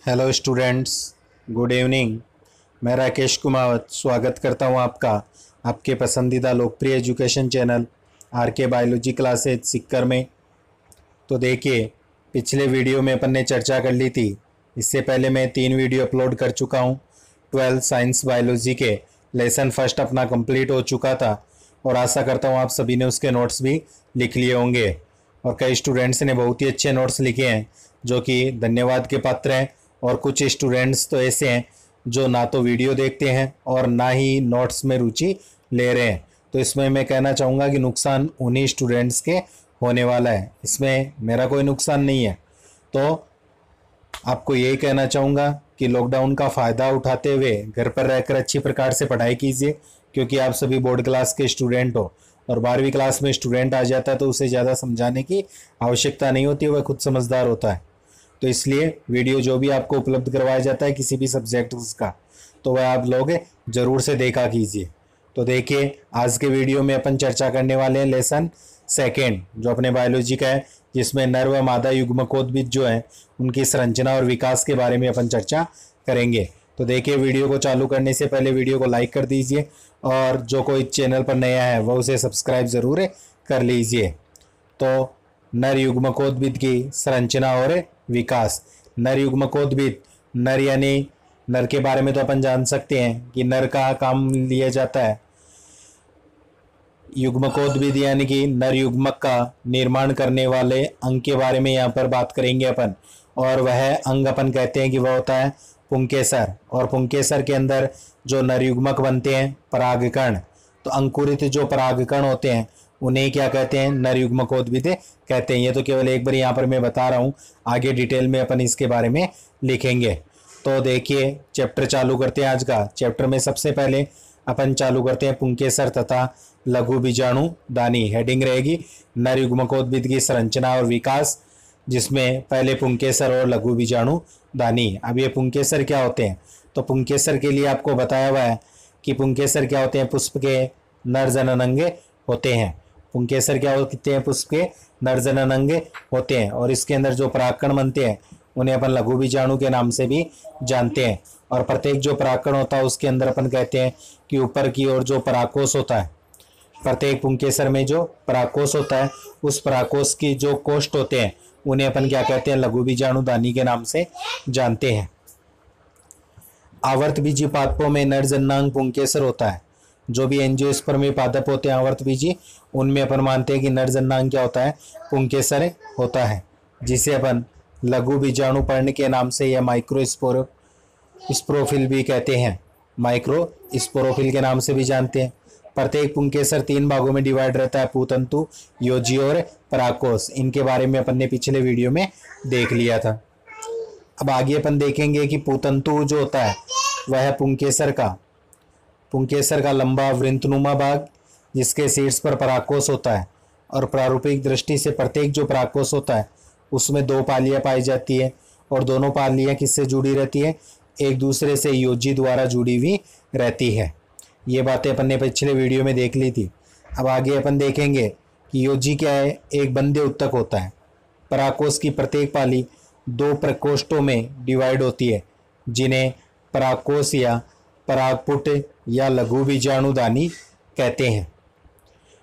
Hello students, good evening. मैं राकेश कुमावत स्वागत करता हूं आपका आपके पसंदीदा लोकप्रिय education channel RK biology classes Sikar में। तो देखिए, पिछले वीडियो में अपन ने चर्चा कर ली थी। इससे पहले मैं 3 वीडियो अपलोड कर चुका हूं। 12 साइंस बायोलॉजी के लेसन फर्स्ट अपना कंप्लीट हो चुका था और आशा करता हूं आप सभी ने उसके नोट्स भी लिख लिए होंगे। और कई स्टूडेंट्स ने बहुत ही अच्छे नोट्स लिखे हैं जो कि धन्यवाद के पात्र हैं। और कुछ स्टूडेंट्स तो ऐसे हैं जो ना तो वीडियो देखते हैं और ना ही नोट्स में रुचि ले रहे हैं। तो इसमें मैं कहना चाहूँगा कि नुकसान उन्हीं स्टूडेंट्स के होने वाला है, इसमें मेरा कोई नुकसान नहीं है। तो आपको यही कहना चाहूँगा कि लॉकडाउन का फ़ायदा उठाते हुए घर पर रहकर अच्छी प्रकार से पढ़ाई कीजिए, क्योंकि आप सभी बोर्ड क्लास के स्टूडेंट हो और 12वीं क्लास में स्टूडेंट आ जाता है तो उसे ज़्यादा समझाने की आवश्यकता नहीं होती, वह खुद समझदार होता है। तो इसलिए वीडियो जो भी आपको उपलब्ध करवाया जाता है किसी भी सब्जेक्ट का, तो वह आप लोग ज़रूर से देखा कीजिए। तो देखिए, आज के वीडियो में अपन चर्चा करने वाले हैं लेसन सेकेंड, जो अपने बायोलॉजी का है, जिसमें नर व मादा युग्मकोद्भिद जो है उनकी संरचना और विकास के बारे में अपन चर्चा करेंगे। तो देखिए, वीडियो को चालू करने से पहले वीडियो को लाइक कर दीजिए और जो कोई चैनल पर नया है वह उसे सब्सक्राइब ज़रूर कर लीजिए। तो नर युग्मकोद्भिद की संरचना और विकास। नर युग्मकोद्भिद, नर यानी नर के बारे में तो अपन जान सकते हैं कि नर का काम लिया जाता है। युग्मकोद्भिद यानी कि नर युग्मक का निर्माण करने वाले अंग के बारे में यहाँ पर बात करेंगे अपन। और वह अंग अपन कहते हैं कि वह होता है पुंकेसर। और पुंकेसर के अंदर जो नर युग्मक बनते हैं परागकण, तो अंकुरित जो परागकण होते हैं उन्हें क्या कहते हैं? नर युग्मकोद्भिद कहते हैं। ये तो केवल एक बार यहाँ पर मैं बता रहा हूँ, आगे डिटेल में अपन इसके बारे में लिखेंगे। तो देखिए, चैप्टर चालू करते हैं आज का। चैप्टर में सबसे पहले अपन चालू करते हैं पुंकेसर तथा लघु बीजाणु दानी। हेडिंग रहेगी नर युग्मकोद्भिद की संरचना और विकास, जिसमें पहले पुंकेसर और लघु बीजाणु दानी। अब ये पुंकेसर क्या होते हैं? तो पुंकेसर के लिए आपको बताया हुआ है कि पुंकेसर क्या होते हैं? पुष्प के नर जननांग होते हैं। पुंकेसर क्या होते हैं? पुष्प के नर जननांग होते हैं। और इसके अंदर जो परागकण बनते हैं उन्हें अपन लघु बीजाणु के नाम से भी जानते हैं। और प्रत्येक जो परागकण होता है उसके अंदर अपन कहते हैं कि ऊपर की ओर जो परागकोश होता है, प्रत्येक पुंकेसर में जो परागकोश होता है उस परागकोश की जो कोष्ठ होते हैं उन्हें अपन क्या कहते हैं? लघु बीजाणु दानी के नाम से जानते हैं। आवर्तबीजी पादपों में नर जननांग पुंकेसर होता है। जो भी एंजियोस्पर्मी पादप होते हैं आवर्तबीजी, उनमें अपन मानते हैं कि नर जननांग क्या होता है? पुंकेसर होता है, जिसे अपन लघु बीजाणु पर्ण के नाम से या माइक्रो स्पोरोफिल भी कहते हैं। माइक्रो स्पोरोफिल के नाम से भी जानते हैं। प्रत्येक पुंकेसर 3 भागों में डिवाइड रहता है, पूतंतु, योजी और परागकोश। इनके बारे में अपन ने पिछले वीडियो में देख लिया था। अब आगे अपन देखेंगे कि पूतंतु जो होता है वह है पुंकेसर का लंबा वृंतनुमा भाग, जिसके शीर्ष पर परागकोश होता है। और प्रारूपिक दृष्टि से प्रत्येक जो परागकोश होता है उसमें 2 पालियां पाई जाती है। और दोनों पालियां किससे जुड़ी रहती है? एक दूसरे से योजी द्वारा जुड़ी हुई रहती है। ये बातें अपन ने पिछले वीडियो में देख ली थी। अब आगे अपन देखेंगे कि योजी क्या है? एक बंध्य उत्तक होता है। परागकोश की प्रत्येक पाली 2 प्रकोष्ठों में डिवाइड होती है, जिन्हें परागकोश या परागपुट या लघु बीजाणुदानी कहते हैं।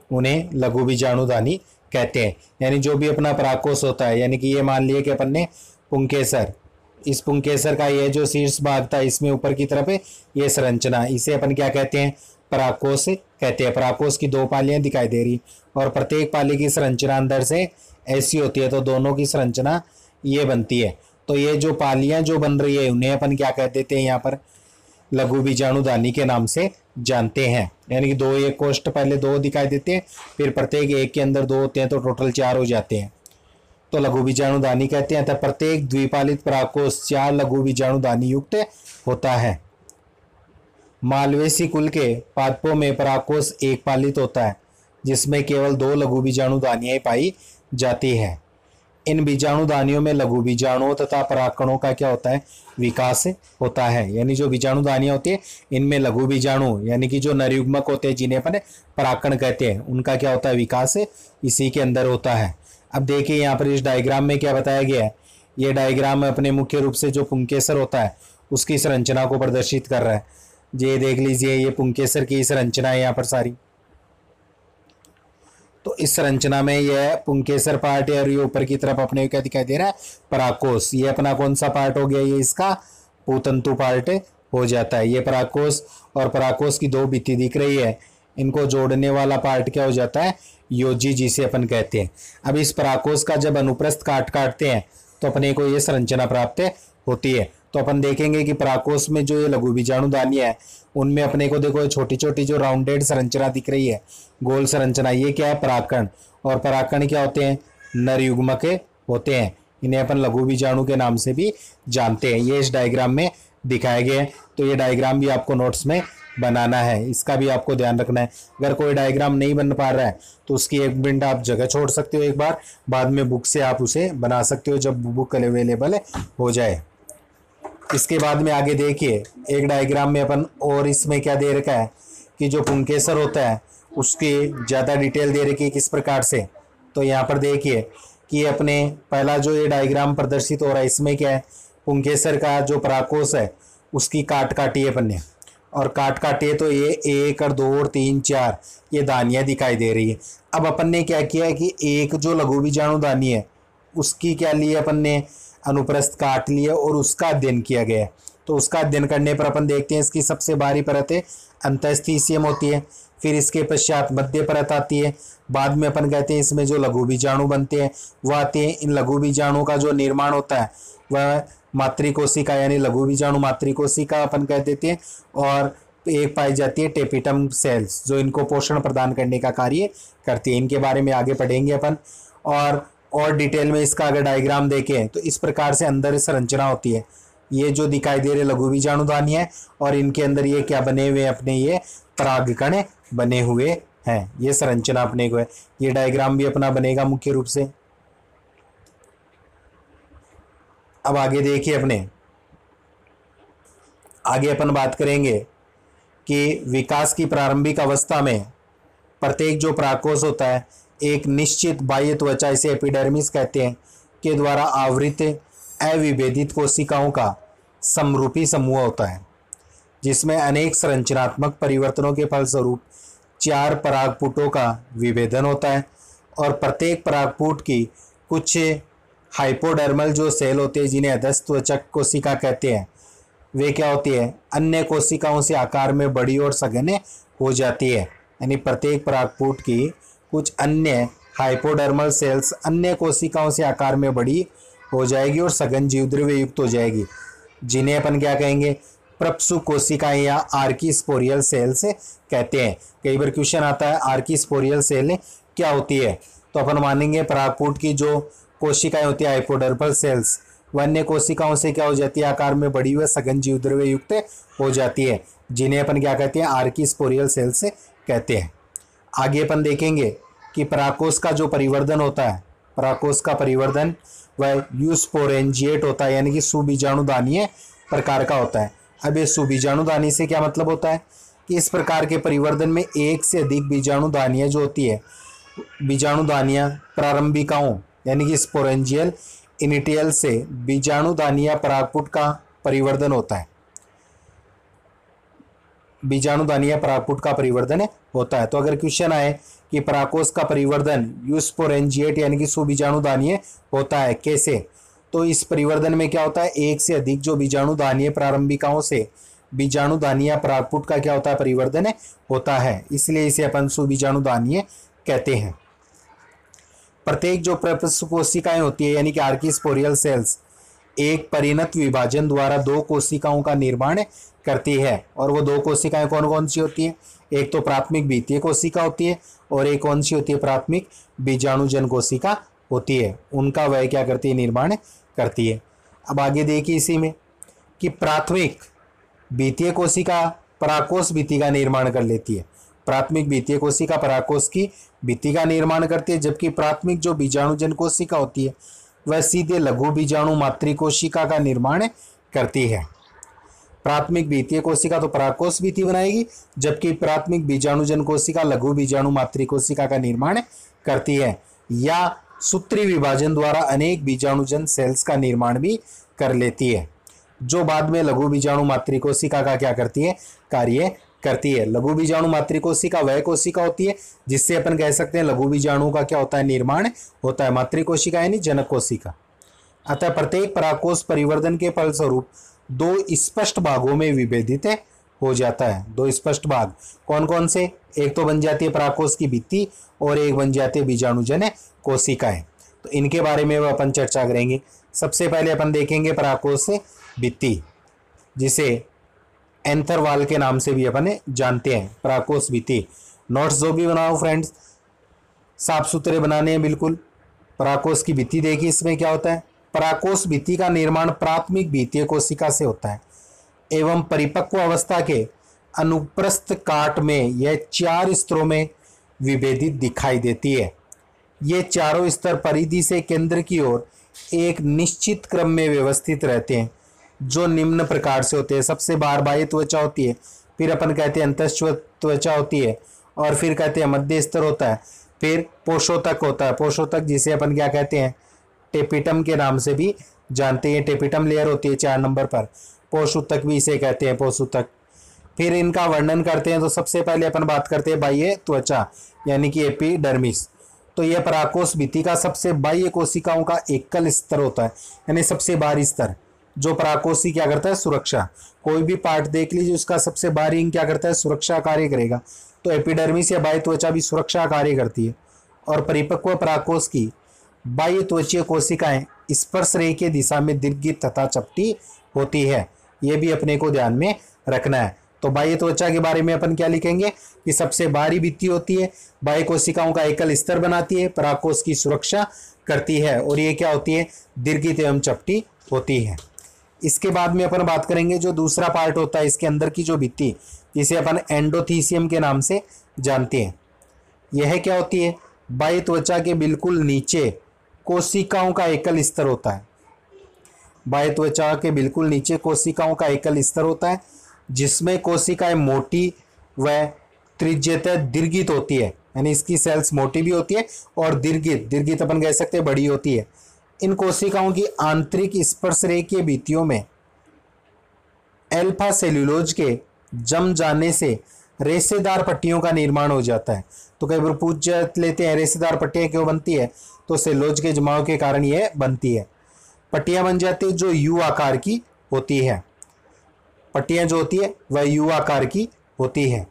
उन्हें लघु बीजाणुदानी कहते हैं। यानी जो भी अपना परागकोश होता है, यानी कि ये मान लिए कि अपन ने पुंकेसर, इस पुंकेसर का ये जो शीर्ष भाग था इसमें ऊपर की तरफ है ये संरचना, इसे अपन क्या कहते हैं? परागकोश कहते हैं। परागकोश की 2 पालियां दिखाई दे रही और प्रत्येक पाली की संरचना अंदर से ऐसी होती है, तो दोनों की संरचना ये बनती है। तो ये जो पालियां जो बन रही है उन्हें अपन क्या कह देते हैं? यहाँ पर लघु बीजाणुदानी के नाम से जानते हैं। यानी कि 2 एक कोष्ठ पहले 2 दिखाई देते हैं, फिर प्रत्येक एक के अंदर 2 होते हैं, तो टोटल 4 हो जाते हैं, तो लघु बीजाणुदानी कहते हैं। तब प्रत्येक द्विपालित परागकोश 4 लघु बीजाणुदानी युक्त होता है। मालवेसी कुल के पादपों में परागकोश एक पालित होता है, जिसमें केवल 2 लघु बीजाणुदानियां पाई जाती है। इन बीजाणुदानियों में लघु बीजाणुओं तथा परागकणों का क्या होता है? विकास होता है। यानी जो बीजाणुदानियां होती है इनमें लघु बीजाणु यानी कि जो नरयुग्मक होते हैं जिन्हें अपन परागकण कहते हैं, उनका क्या होता है? विकास इसी के अंदर होता है। अब देखिए यहाँ पर इस डायग्राम में क्या बताया गया है ये डायग्राम अपने मुख्य रूप से जो पुंकेसर होता है उसकी संरचना को प्रदर्शित कर रहा है। ये देख लीजिए, ये पुंकेसर की संरचना है यहाँ पर सारी। तो इस संरचना में यह पुंकेसर पार्ट है और ये ऊपर की तरफ अपने क्या दिखाई दे रहा है, परागकोश। ये अपना कौन सा पार्ट हो गया, ये इसका पूतंतु पार्ट हो जाता है। ये परागकोश और परागकोश की दो भित्ति दिख रही है, इनको जोड़ने वाला पार्ट क्या हो जाता है, योजी, जिसे अपन कहते हैं। अब इस परागकोश का जब अनुप्रस्थ काटते हैं तो अपने को ये संरचना प्राप्त होती है। तो अपन देखेंगे कि परागकोश में जो ये लघु बीजाणु दानियां है उनमें अपने को देखो छोटी छोटी जो राउंडेड संरचना दिख रही है, गोल संरचना, ये क्या है, परागकण। और परागकण क्या होते हैं, नर युग्मक होते हैं। इन्हें अपन लघु बीजाणु के नाम से भी जानते हैं। ये इस डायग्राम में दिखाए गए हैं। तो ये डायग्राम भी आपको नोट्स में बनाना है, इसका भी आपको ध्यान रखना है। अगर कोई डायग्राम नहीं बन पा रहा है तो उसकी 1 मिनट आप जगह छोड़ सकते हो, एक बार बाद में बुक से आप उसे बना सकते हो जब बुक अवेलेबल हो जाए। इसके बाद में आगे देखिए एक डायग्राम में अपन, और इसमें क्या दे रखा है कि जो पुंकेसर होता है उसकी ज़्यादा डिटेल दे रखी है किस प्रकार से। तो यहाँ पर देखिए कि अपने पहला जो ये डायग्राम प्रदर्शित हो रहा है इसमें क्या है, पुंकेसर का जो परागकोश है उसकी काटी है अपन ने, और काटी है तो ये 1 और 2 और 3 4 ये दानियाँ दिखाई दे रही है। अब अपन ने क्या किया है कि एक जो लघु बीजाणु दानी है उसकी क्या लिए अपन ने, अनुप्रस्थ काट लिया और उसका अध्ययन किया गया है। तो उसका अध्ययन करने पर अपन देखते हैं इसकी सबसे बाहरी परत है अंतःस्थीशियम होती है, फिर इसके पश्चात मध्य परत आती है, बाद में अपन कहते हैं इसमें जो लघु बीजाणु बनते हैं वह आते हैं। इन लघु बीजाणु का जो निर्माण होता है वह मातृकोशिका यानी लघु बीजाणु मातृकोशिका अपन कह देते हैं, और एक पाई जाती है टेपिटम सेल्स जो इनको पोषण प्रदान करने का कार्य करती है। इनके बारे में आगे पढ़ेंगे अपन, और डिटेल में इसका अगर डायग्राम देखें तो इस प्रकार से अंदर संरचना होती है। ये जो दिखाई दे रहे लघु बीजाणु दानी है और इनके अंदर ये क्या बने हुए हैं, अपने ये परागकण बने हुए हैं। ये संरचना अपने को है। ये डायग्राम भी अपना बनेगा मुख्य रूप से। अब आगे देखिए अपने आगे अपन बात करेंगे कि विकास की प्रारंभिक अवस्था में प्रत्येक जो परागकोश होता है एक निश्चित बाह्य त्वचा, इसे एपिडर्मिस कहते हैं, के द्वारा आवृत अविभेदित कोशिकाओं का समरूपी समूह होता है, जिसमें अनेक संरचनात्मक परिवर्तनों के फलस्वरूप 4 परागपुटों का विभेदन होता है। और प्रत्येक परागपुट की कुछ हाइपोडर्मल जो सेल होते हैं जिन्हें अधस्थ त्वचा कोशिका कहते हैं, वे क्या होती है, अन्य कोशिकाओं से आकार में बड़ी और सघन हो जाती है। यानी प्रत्येक परागपुट की कुछ अन्य हाइपोडर्मल सेल्स अन्य कोशिकाओं से आकार में बड़ी हो जाएगी और सघन जीवद्रव्य युक्त हो जाएगी, जिन्हें अपन क्या कहेंगे, प्रपसु कोशिकाएं या आर्कीस्पोरियल सेल्स कहते हैं। कई बार क्वेश्चन आता है आर्कीस्पोरियल सेल क्या होती है, तो अपन मानेंगे परागपुट की जो कोशिकाएं होती है हाइपोडर्मल सेल्स, वह अन्य कोशिकाओं से क्या हो जाती है, आकार में बड़ी हुई सघन जीवद्रव्य युक्त हो जाती है, जिन्हें अपन क्या कहते हैं, आर्कीस्पोरियल सेल्स कहते हैं। आगे अपन देखेंगे कि परागकोश का जो परिवर्धन होता है, परागकोश का परिवर्धन वह यूस्पोरेंजिएट होता है, यानी कि सुबीजाणुदानीय प्रकार का होता है। अब ये सुबीजाणुदानी से क्या मतलब होता है कि इस प्रकार के परिवर्तन में एक से अधिक बीजाणुदानियाँ जो होती है, बीजाणुदानियाँ प्रारंभिकाओं यानी कि स्पोरेंजियल इनिटियल से बीजाणुदानियाँ परागपुट का परिवर्धन होता है, बीजाणुदानियाँ परागपुट का परिवर्धन होता है। तो अगर क्वेश्चन आए कि परागकोश का परिवर्धन यूस्पोरेंजिएट यानी कि सुबीजाणुदानीय होता है कैसे, तो इस परिवर्धन में क्या होता है, एक से अधिक जो बीजाणुदानीय प्रारंभिकाओं से बीजाणुदानियाँ परागपुट का क्या होता है, परिवर्धन होता है, इसलिए इसे अपन सुबीजाणुदानीय कहते हैं। प्रत्येक जो प्रपस्व कोशिकाएं होती है यानी कि आर्कीस्पोरियल सेल्स एक परिणत विभाजन द्वारा 2 कोशिकाओं का निर्माण करती है, और वो 2 कोशिकाएं कौन कौन सी होती हैं, एक तो प्राथमिक बीतीय कोशिका होती है और एक कौन सी होती है, प्राथमिक बीजाणुजन कोशिका होती है। उनका वह क्या करती है, निर्माण करती है। अब आगे देखिए इसी में कि प्राथमिक बीतीय कोशिका परागकोश भित्ति का निर्माण कर लेती है, प्राथमिक बीतीय कोशिका परागकोश की भित्ति का निर्माण करती है, जबकि प्राथमिक जो बीजाणुजन कोशिका होती है वह सीधे लघु बीजाणु मातृकोशिका का निर्माण करती है। प्राथमिक बीतीय कोशिका तो परागकोश भित्ति बनाएगी, जबकि प्राथमिक बीजाणुजन कोशिका लघु बीजाणु मातृकोशिका का निर्माण करती है। या सूत्री विभाजन द्वारा अनेक बीजाणुजन सेल्स का निर्माण भी कर लेती है, जो बाद में लघु बीजाणु मातृकोशिका का क्या करती है, कार्य करती है। लघु बीजाणु मातृकोशिका वह कोशिका होती है जिससे अपन कह सकते हैं लघु बीजाणु का क्या होता है, निर्माण होता है। मातृकोशिका यानी जनक कोशिका। अतः प्रत्येक परागकोश परिवर्धन के फलस्वरूप दो स्पष्ट भागों में विभेदित हो जाता है। दो स्पष्ट भाग कौन कौन से, एक तो बन जाती है परागकोश की भित्ति और एक बन जाती है बीजाणुजन कोशिकाएं। तो इनके बारे में अपन चर्चा करेंगे। सबसे पहले अपन देखेंगे परागकोश से भित्ति, जिसे एंथर वाल के नाम से भी अपन जानते हैं। परागकोश भित्ति नोट्स जो भी बनाओ फ्रेंड्स, साफ सुथरे बनाने हैं बिल्कुल। परागकोश की भित्ति देखिए, इसमें क्या होता है, परागकोश भित्ति का निर्माण प्राथमिक भित्तीय कोशिका से होता है एवं परिपक्व अवस्था के अनुप्रस्थ काट में यह 4 स्तरों में विभेदित दिखाई देती है। ये चारों स्तर परिधि से केंद्र की ओर एक निश्चित क्रम में व्यवस्थित रहते हैं, जो निम्न प्रकार से होते हैं। सबसे बाह्य त्वचा होती है, फिर अपन कहते हैं अंतःस्व त्वचा होती है, और फिर कहते हैं मध्य स्तर होता है, फिर पोषोतक होता है। पोषोतक जिसे अपन क्या कहते हैं, टेपिटम के नाम से भी जानते हैं। टेपिटम लेयर होती है 4 नंबर पर, पोषोतक भी इसे कहते हैं, पोषोतक। फिर इनका वर्णन करते हैं तो सबसे पहले अपन बात करते हैं बाह्य त्वचा यानी कि एपिडर्मिस। तो यह परागकोश भित्ति का सबसे बाह्य कोशिकाओं का एकल स्तर होता है, यानी सबसे बाहरी स्तर। जो परागकोशी क्या करता है, सुरक्षा। कोई भी पार्ट देख लीजिए, उसका सबसे बाहरी अंग क्या करता है, सुरक्षा कार्य करेगा। तो एपिडर्मिस या बाह्य त्वचा भी सुरक्षा कार्य करती है। और परिपक्व परागकोश की बाह्य त्वचीय कोशिकाएं स्पर्श रेखीय दिशा में दीर्घित तथा चपटी होती है। यह भी अपने को ध्यान में रखना है। तो बाह्य त्वचा के बारे में अपन क्या लिखेंगे कि सबसे बाहरी भित्ति होती है, बाह्य कोशिकाओं का एकल स्तर बनाती है, परागकोश की सुरक्षा करती है, और ये क्या होती है, दीर्घित एवं चपटी होती है। इसके बाद में अपन बात करेंगे जो दूसरा पार्ट होता है, इसके अंदर की जो भित्ति, जिसे अपन एंडोथीसियम के नाम से जानते हैं। यह क्या होती है, बाह्य त्वचा के बिल्कुल नीचे कोशिकाओं का एकल स्तर होता है। बाह्य त्वचा के बिल्कुल नीचे कोशिकाओं का एकल स्तर होता है, जिसमें कोशिकाएं मोटी व त्रिज्यतः दीर्घित होती है, यानी इसकी सेल्स मोटी भी होती है और दीर्घित अपन कह सकते हैं बड़ी होती है। इन कोशिकाओं की आंतरिक स्पर्श रेखीय भित्तियों में अल्फा सेल्यूलोज के जम जाने से रेशेदार पट्टियों का निर्माण हो जाता है। तो कई बार पूछ लेते हैं रेशेदार पट्टियां क्यों बनती है, तो सेल्यूलोज के जमाव के कारण यह बनती है। पट्टियां बन जाती है जो यू आकार की होती है। पट्टियां जो होती है वह यू आकार की होती है।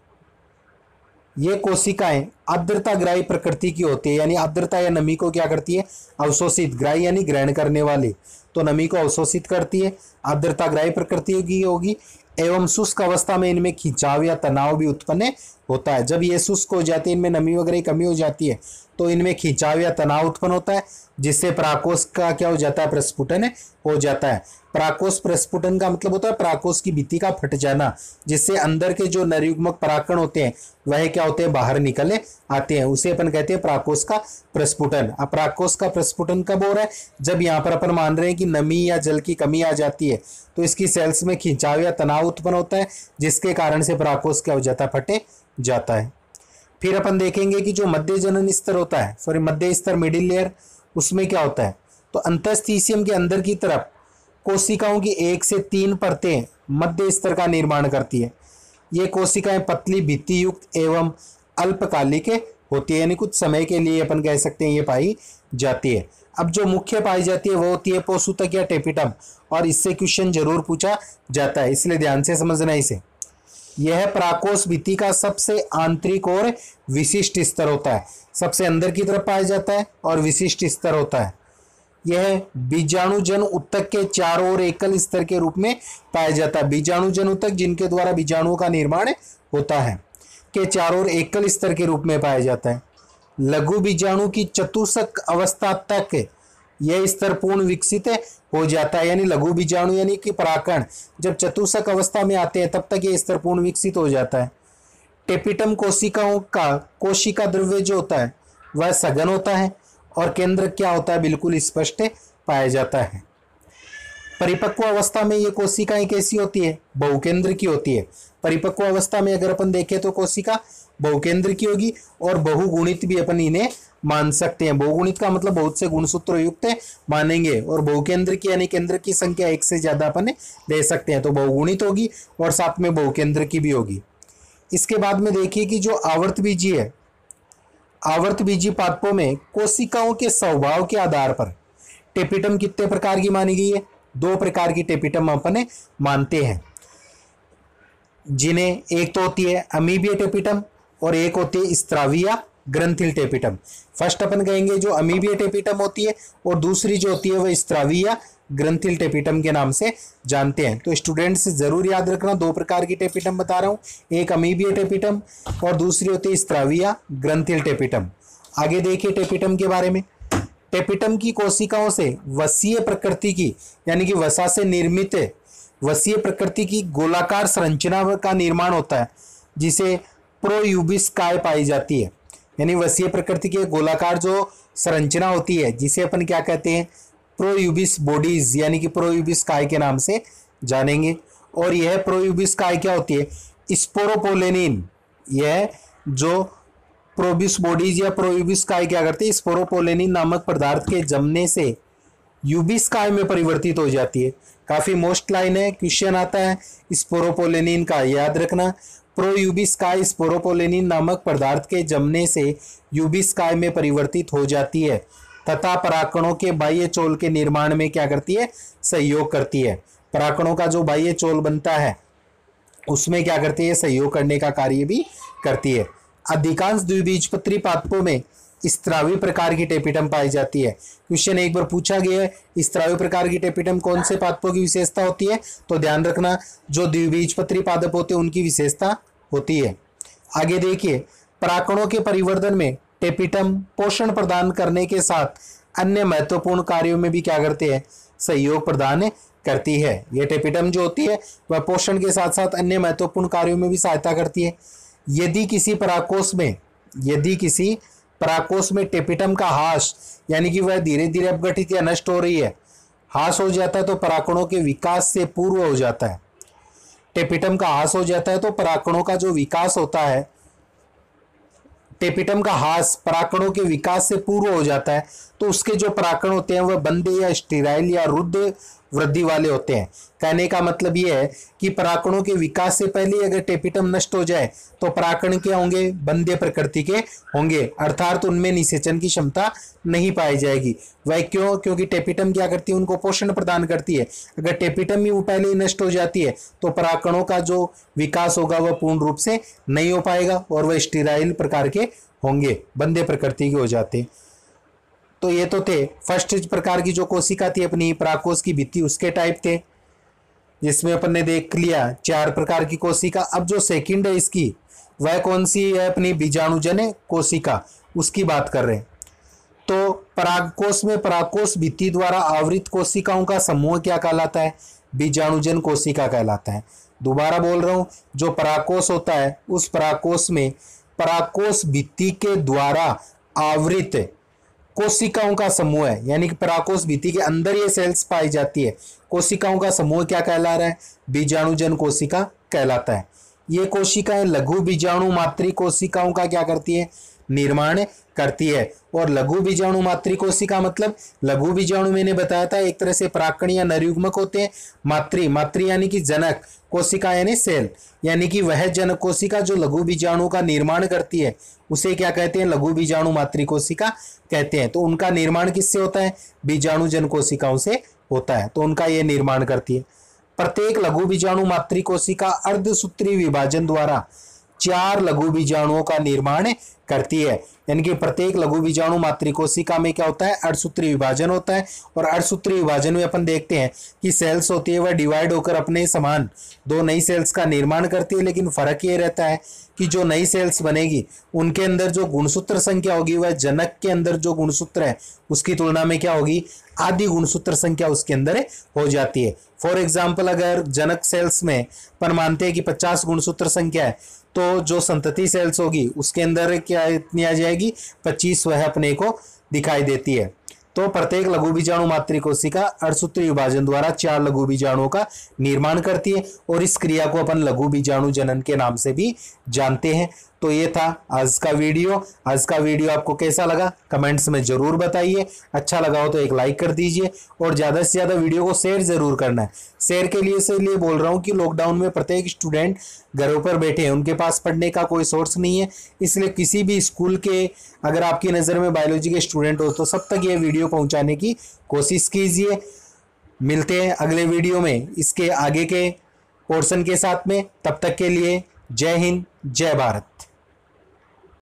ये कोशिकाएं आर्द्रताग्राही प्रकृति की होती है, यानी आर्द्रता या नमी को क्या करती है, अवशोषित। ग्राही यानी ग्रहण करने वाली, तो नमी को अवशोषित करती है, आर्द्रताग्राही प्रकृति की होगी। एवं शुष्क अवस्था में इनमें खिंचाव या तनाव भी उत्पन्न होता है। जब ये शुष्क हो जाते हैं, इनमें नमी वगैरह की कमी हो जाती है, तो इनमें खिंचाव या तनाव उत्पन्न होता है, जिससे परागकोश का क्या हो जाता है, प्रस्फुटन हो जाता है। परागकोश प्रस्फुटन का मतलब होता है परागकोश की भित्ति का फट जाना, जिससे अंदर के जो नरयुग्मक परागकण होते हैं वह क्या होते हैं, बाहर निकले आते हैं। उसे अपन कहते हैं परागकोश का प्रस्फुटन। अब परागकोश का प्रस्फुटन कब हो रहा है, जब यहाँ पर अपन मान रहे हैं कि नमी या जल की कमी आ जाती है, तो इसकी सेल्स में खिंचाव या तनाव उत्पन्न होता है, जिसके कारण से परागकोश क्या हो जाता है, फटे जाता है। फिर अपन देखेंगे कि जो मध्य जनन स्तर होता है, मध्य स्तर मिडिल लेयर, उसमें क्या होता है, तो अंतःस्थीसियम के अंदर की तरफ कोशिकाओं की 1 से 3 परतें मध्य स्तर का निर्माण करती है। ये कोशिकाएं पतली भित्ति युक्त एवं अल्पकालिक होती है, यानी कुछ समय के लिए अपन कह सकते हैं ये पाई जाती है। अब जो मुख्य पाई जाती है वो होती है पोषूतक या टेपिटम, और इससे क्वेश्चन जरूर पूछा जाता है, इसलिए ध्यान से समझना इसे। यह परागकोश भित्ति का सबसे आंतरिक और विशिष्ट स्तर होता है, सबसे अंदर की तरफ पाया जाता है और विशिष्ट स्तर होता है। यह बीजाणुजन उत्तक के चारों ओर एकल स्तर के रूप में पाया जाता है। बीजाणुजन उत्तक जिनके द्वारा बीजाणुओं का निर्माण होता है के चारों ओर एकल स्तर के रूप में पाया जाता है। लघु बीजाणु की चतुष्क अवस्था तक यह स्तर पूर्ण विकसित हो जाता है, यानी लघु बीजाणु यानी कि परागकण जब चतुष्क अवस्था में आते हैं तब तक यह स्तर पूर्ण विकसित हो जाता है। टेपिटम कोशिकाओं का कोशिका द्रव्य जो होता है वह सघन होता है और केंद्र क्या होता है, बिल्कुल स्पष्ट पाया जाता है। परिपक्व अवस्था में ये कोशिकाएं कैसी होती है? बहुकेंद्र की होती है। परिपक्व अवस्था में अगर अपन देखें तो कोशिका बहुकेंद्र की होगी और बहुगुणित भी अपन इन्हें मान सकते हैं। बहुगुणित का मतलब बहुत से गुणसूत्र युक्त मानेंगे, और बहुकेंद्र की यानी केंद्र की संख्या एक से ज्यादा अपन ले सकते हैं, तो बहुगुणित होगी और साथ में बहुकेंद्र की भी होगी। इसके बाद में देखिए कि जो आवर्तबीजी है, आवर्तबीजी पादपों में कोशिकाओं के स्वभाव के आधार पर टेपिटम कितने प्रकार की मानी गई है? 2 प्रकार की टेपिटम अपन मानते हैं, जिन्हें एक तो होती है अमीबीय टेपिटम और एक होती है स्त्राविया ग्रंथिल टेपिटम। फर्स्ट अपन कहेंगे जो अमीबीय टेपिटम होती है, और दूसरी जो होती है वह स्त्राविया ग्रंथिल टेपिटम के नाम से जानते हैं। तो स्टूडेंट्स जरूर याद रखना, 2 प्रकार की टेपिटम बता रहा हूं, एक अमीबीय टेपिटम और दूसरी होती है स्त्राविया ग्रंथिल टेपिटम। आगे देखिए टेपिटम के बारे में। टेपिटम की कोशिकाओं से वसीय प्रकृति की यानी कि वसा से निर्मित वसीय प्रकृति की गोलाकार संरचना का निर्माण होता है, जिसे प्रोयूबिस काय पाई जाती है। यानी वसीय प्रकृति की गोलाकार जो संरचना होती है जिसे अपन क्या कहते हैं? प्रोयूबिस बॉडीज यानी कि प्रोयूबिस काय के नाम से जानेंगे। और यह प्रोयूबिस काय क्या होती है? स्पोरोपोलेनिन। यह जो प्रोबिस बॉडीज या प्रोयूबिस काय क्या करती है? स्पोरोपोलेनिन नामक पदार्थ के जमने से यूबिस काय में परिवर्तित हो जाती है। काफी मोस्ट लाइन है, क्वेश्चन आता है स्पोरोपोलेनिन का, याद रखना। प्रोयूबिस काय स्पोरोपोलेनिन नामक पदार्थ के जमने से यूबिस काय में परिवर्तित हो जाती है तथा परागकणों के बाह्य चोल के निर्माण में क्या करती है? सहयोग करती है। परागकणों का जो बाह्य चोल बनता है उसमें क्या करती है? सहयोग करने का कार्य भी करती है। अधिकांश द्विबीजपत्री पादपों में स्त्रावी प्रकार की टेपिटम पाई जाती है। क्वेश्चन एक बार पूछा गया है स्त्रावी प्रकार की टेपिटम कौन से पादपों की विशेषता होती है? तो ध्यान रखना जो द्विबीजपत्री पादप होते हैं उनकी विशेषता होती है। आगे देखिए, परागकणों के परिवर्धन में टेपिटम पोषण प्रदान करने के साथ अन्य महत्वपूर्ण कार्यों में भी क्या करते हैं? सहयोग प्रदान करती है। यह टेपिटम जो होती है वह पोषण के साथ साथ अन्य महत्वपूर्ण कार्यों में भी सहायता करती है। यदि किसी परागकोश में टेपिटम का ह्रास यानी कि वह धीरे धीरे अपघटित या नष्ट हो रही है, ह्रास हो जाता है तो परागकणों के विकास से पूर्व हो जाता है। टेपिटम का ह्रास हो जाता है तो परागकणों का जो विकास होता है, टेपिटम का ह्रास परागकणों के विकास से पूर्व हो जाता है, तो उसके जो परागकण होते हैं वह बंदे या स्टेराइल या रुद्ध वृद्धि वाले होते हैं। कहने का मतलब यह है कि परागकणों के विकास से पहले अगर टेपिटम नष्ट हो जाए तो परागकण क्या होंगे? बंदे प्रकृति के होंगे, अर्थात उनमें निषेचन की क्षमता नहीं पाई जाएगी। वह क्यों? क्योंकि टेपिटम क्या करती है? उनको पोषण प्रदान करती है। अगर टेपिटम ही वो पहले ही नष्ट हो जाती है तो परागकणों का जो विकास होगा वह पूर्ण रूप से नहीं हो पाएगा और वह स्टेराइल प्रकार के होंगे, बंदे प्रकृति के हो जाते हैं। तो ये तो थे फर्स्ट प्रकार की जो कोशिका थी अपनी परागकोश की भित्ति, उसके टाइप थे, जिसमें अपन ने देख लिया 4 प्रकार की कोशिका। अब जो सेकंड है इसकी वह कौन सी है? अपनी बीजाणुजन कोशिका, उसकी बात कर रहे हैं। तो परागकोश में परागकोश भित्ति द्वारा आवृत कोशिकाओं का समूह क्या कहलाता है? बीजाणुजन कोशिका कहलाता है। दोबारा बोल रहा हूं, जो परागकोश होता है उस परागकोश में परागकोश भित्ति के द्वारा आवृत कोशिकाओं का समूह है, यानी कि परागकोश भित्ति के अंदर ये सेल्स पाई जाती है। कोशिकाओं का समूह क्या कहला रहा है? बीजाणुजन कोशिका कहलाता है। ये कोशिकाएं लघु बीजाणु मातृ कोशिकाओं का क्या करती है? निर्माण करती है। और लघु बीजाणु मातृ कोशिका मतलब लघु बीजाणु मैंने बताया था एक तरह से परागकण या नरयुग्मक होते हैं। मातृ यानी कि जनक, कोशिका यानी सेल, यानी कि वह जनक कोशिका जो लघु बीजाणु का निर्माण करती है उसे क्या कहते हैं? लघु बीजाणु मातृ कोशिका कहते हैं। तो उनका निर्माण किससे होता है? बीजाणुजन कोशिकाओं से होता है, तो उनका यह निर्माण करती है। प्रत्येक लघु बीजाणु मातृ कोशिका अर्धसूत्री विभाजन द्वारा 4 लघु बीजाणुओं का निर्माण करती है। यानी कि प्रत्येक लघु बीजाणु मातृ कोशिका में क्या होता है? अर्धसूत्री विभाजन होता है। और अर्धसूत्री विभाजन में अपन देखते हैं कि सेल्स होती है वह डिवाइड होकर अपने समान 2 नई सेल्स का निर्माण करती है, लेकिन फर्क ये रहता है कि जो नई सेल्स बनेगी उनके अंदर जो गुणसूत्र संख्या होगी वह जनक के अंदर जो गुणसूत्र है उसकी तुलना में क्या होगी? आधी गुणसूत्र संख्या उसके अंदर हो जाती है। फॉर एग्जाम्पल, अगर जनक सेल्स में अपन मानते हैं कि 50 गुणसूत्र संख्या है, तो जो संतति सेल्स होगी उसके अंदर क्या इतनी आ जाएगी? 25 वह अपने को दिखाई देती है। तो प्रत्येक लघु बीजाणु मातृ कोशिका अर्थसूत्री विभाजन द्वारा 4 लघु बीजाणुओं का निर्माण करती है और इस क्रिया को अपन लघु बीजाणु जनन के नाम से भी जानते हैं। तो ये था आज का वीडियो। आज का वीडियो आपको कैसा लगा कमेंट्स में जरूर बताइए। अच्छा लगा हो तो एक लाइक कर दीजिए और ज़्यादा से ज़्यादा वीडियो को शेयर जरूर करना है। शेयर के लिए इसलिए बोल रहा हूँ कि लॉकडाउन में प्रत्येक स्टूडेंट घरों पर बैठे हैं, उनके पास पढ़ने का कोई सोर्स नहीं है, इसलिए किसी भी स्कूल के अगर आपकी नज़र में बायोलॉजी के स्टूडेंट हो तो सब तक ये वीडियो पहुँचाने की कोशिश कीजिए। मिलते हैं अगले वीडियो में इसके आगे के पोर्शन के साथ में। तब तक के लिए जय हिंद, जय भारत।